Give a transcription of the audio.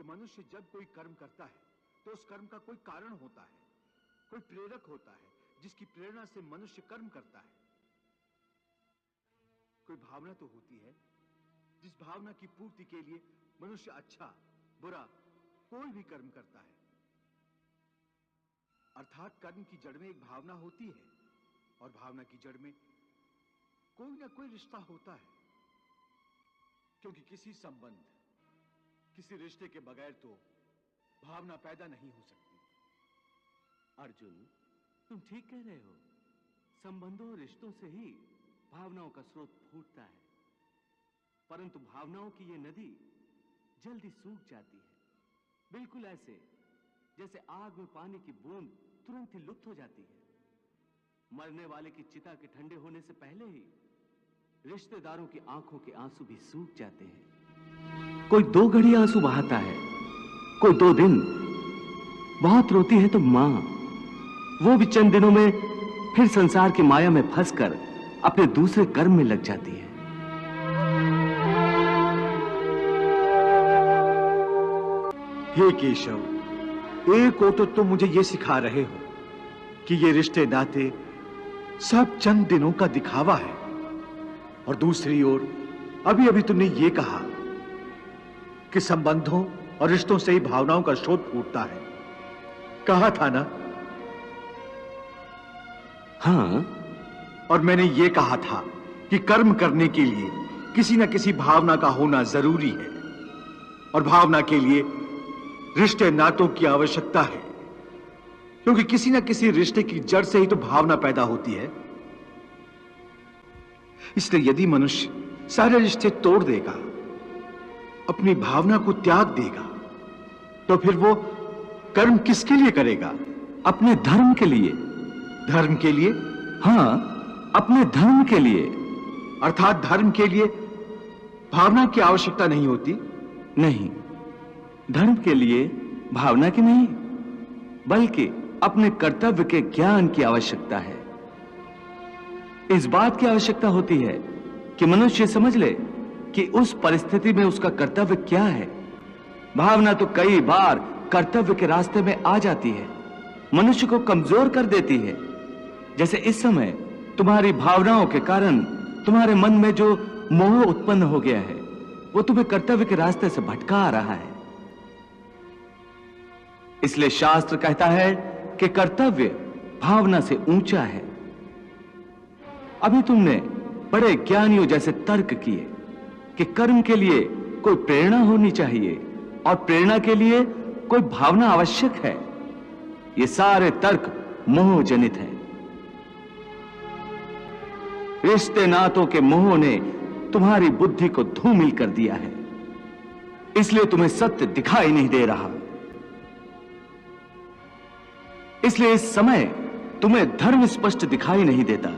कि मनुष्य जब कोई कर्म करता है तो उस कर्म का कोई कारण होता है, कोई प्रेरक होता है जिसकी प्रेरणा से मनुष्य कर्म करता है। कोई भावना तो होती है जिस भावना की पूर्ति के लिए मनुष्य अच्छा बुरा कोई भी कर्म करता है। अर्थात कर्म की जड़ में एक भावना होती है और भावना की जड़ में कोई ना कोई रिश्ता होता है, क्योंकि किसी संबंध किसी रिश्ते के बगैर तो भावना पैदा नहीं हो सकती। अर्जुन, तुम ठीक कह रहे हो। संबंधों और रिश्तों से ही भावनाओं का स्रोत फूटता है, परंतु भावनाओं की ये नदी जल्दी सूख जाती है, बिल्कुल ऐसे जैसे आग में पानी की बूंद तुरंत ही लुप्त हो जाती है। मरने वाले की चिता के ठंडे होने से पहले ही रिश्तेदारों की आंखों के आंसू भी सूख जाते हैं। कोई 2 घड़ी आंसू बहाता है, कोई 2 दिन। बहुत रोती है तो मां, वो भी चंद दिनों में फिर संसार की माया में फंसकर अपने दूसरे कर्म में लग जाती है। हे केशव, एक ओर तो तुम मुझे यह सिखा रहे हो कि ये रिश्ते नाते सब चंद दिनों का दिखावा है, और दूसरी ओर अभी अभी तुमने ये कहा कि संबंधों और रिश्तों से ही भावनाओं का स्रोत फूटता है। कहा था ना? हाँ, और मैंने ये कहा था कि कर्म करने के लिए किसी न किसी भावना का होना जरूरी है, और भावना के लिए रिश्ते नातों की आवश्यकता है, क्योंकि किसी न किसी रिश्ते की जड़ से ही तो भावना पैदा होती है। इसलिए यदि मनुष्य सारे रिश्ते तोड़ देगा, अपनी भावना को त्याग देगा, तो फिर वो कर्म किसके लिए करेगा? अपने धर्म के लिए। धर्म के लिए? हाँ, अपने धर्म के लिए। अर्थात धर्म के लिए भावना की आवश्यकता नहीं होती? नहीं, धर्म के लिए भावना की नहीं, बल्कि अपने कर्तव्य के ज्ञान की आवश्यकता है। इस बात की आवश्यकता होती है कि मनुष्य समझ ले कि उस परिस्थिति में उसका कर्तव्य क्या है। भावना तो कई बार कर्तव्य के रास्ते में आ जाती है, मनुष्य को कमजोर कर देती है। जैसे इस समय तुम्हारी भावनाओं के कारण तुम्हारे मन में जो मोह उत्पन्न हो गया है, वो तुम्हें कर्तव्य के रास्ते से भटका आ रहा है। इसलिए शास्त्र कहता है कि कर्तव्य भावना से ऊंचा है। अभी तुमने बड़े ज्ञानियों जैसे तर्क किए कि कर्म के लिए कोई प्रेरणा होनी चाहिए और प्रेरणा के लिए कोई भावना आवश्यक है। ये सारे तर्क मोहजनित हैं। रिश्ते नातों के मोह ने तुम्हारी बुद्धि को धूमिल कर दिया है, इसलिए तुम्हें सत्य दिखाई नहीं दे रहा। इसलिए इस समय तुम्हें धर्म स्पष्ट दिखाई नहीं देता।